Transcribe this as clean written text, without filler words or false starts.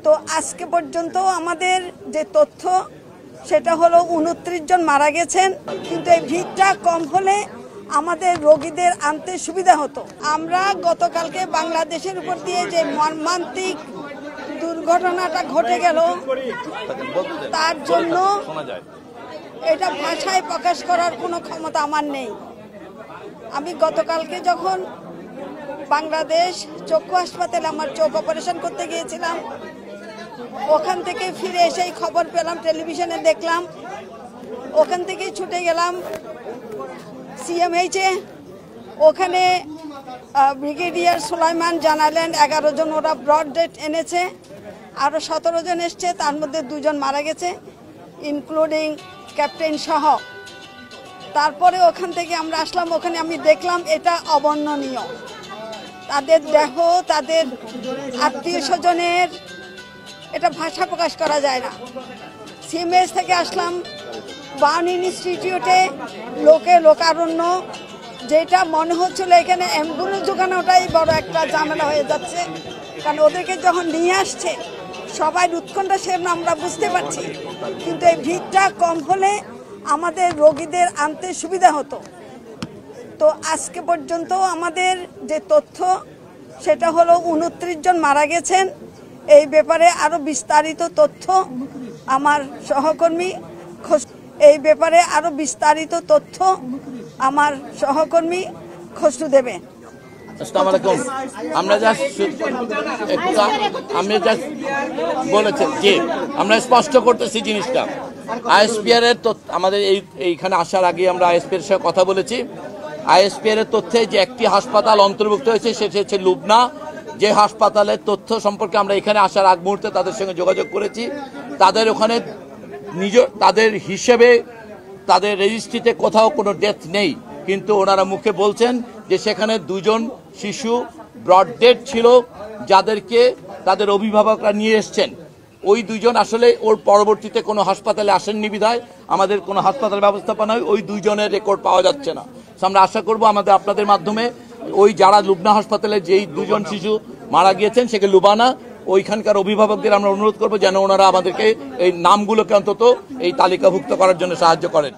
তো আজকে পর্যন্ত আমাদের যে তথ্য সেটা হলো 29 জন মারা গেছেন, কিন্তু এই ভিড়টা কম হলে আমাদের রোগীদের আনতে সুবিধা হতো। আমরা গতকালকে বাংলাদেশের উপর দিয়ে যে মর্মান্তিক দুর্ঘটনাটা ঘটে গেল তার জন্য এটা ভাষায় প্রকাশ করার কোনো ক্ষমতা আমার নেই। আমি গতকালকে যখন বাংলাদেশ চক্ষু হাসপাতালে আমার চোখ অপারেশন করতে গিয়েছিলাম, ওখান থেকে ফিরে এসেই খবর পেলাম, টেলিভিশনে দেখলাম, ওখান থেকেই ছুটে গেলাম সিএমএইচে। ওখানে ব্রিগেডিয়ার সুলাইমান জানালেন 11 জন ওরা ব্রড ডেথ এনেছে, আরও 17 জন এসছে, তার মধ্যে 2 জন মারা গেছে ইনক্লুডিং ক্যাপ্টেন সহ। তারপরে ওখান থেকে আমরা আসলাম, ওখানে আমি দেখলাম এটা অবর্ণনীয়। তাদের দেহ, তাদের আত্মীয় স্বজনের এটা ভাষা প্রকাশ করা যায় না। সিএমএস থেকে আসলাম বার্ন ইনস্টিটিউটে, লোকারণ্য, যেটা মনে হচ্ছিল এখানে অ্যাম্বুলেন্স ঢোকানোটাই বড় একটা ঝামেলা হয়ে যাচ্ছে, কারণ ওদেরকে যখন নিয়ে আসছে সবাই উৎকণ্ঠা, সে আমরা বুঝতে পারছি, কিন্তু এই ভিড়টা কম হলে আমাদের রোগীদের আনতে সুবিধা হতো। তো আজকে পর্যন্ত আমাদের যে তথ্য সেটা হলো 29 জন মারা গেছেন। এই ব্যাপারে আরও বিস্তারিত তথ্য আমার সহকর্মী খসরু দেবে। আসসালামু আলাইকুম। আমরা বলেছেন যে আমরা স্পষ্ট করতেছি জিনিসটা, আইএসপিআর এর আমাদের এইখানে আসার আগে আমরা আইএসপিআর এর সাথে কথা বলেছি। আইএসপিআর এর তথ্যে যে একটি হাসপাতাল অন্তর্ভুক্ত হয়েছে সেটা হচ্ছে লুবনা, যে হাসপাতালের তথ্য সম্পর্কে আমরা এখানে আসার আগ মুহূর্তে তাদের সঙ্গে যোগাযোগ করেছি। তাদের ওখানে তাদের হিসেবে তাদের রেজিস্ট্রিতে কোথাও কোনো ডেথ নেই, কিন্তু ওনারা মুখে বলছেন যে সেখানে 2 জন শিশু ব্রড ডেড ছিল, যাদেরকে তাদের অভিভাবকরা নিয়ে এসছেন। ওই 2 জন আসলে ওর পরবর্তীতে কোনো হাসপাতালে আসেননি বিধায় আমাদের কোনো হাসপাতাল ব্যবস্থাপনায় ওই 2 জনের রেকর্ড পাওয়া যাচ্ছে না। আমরা আশা করব আপনাদের মাধ্যমে ওই যারা লুবনা হাসপাতালে যেই 2 জন শিশু মারা গিয়েছেন সেকে লুবানা, ওইখানকার অভিভাবকদের আমরা অনুরোধ করবো যেন ওনারা আমাদেরকে এই নামগুলোকে অন্তত এই তালিকাভুক্ত করার জন্য সাহায্য করেন।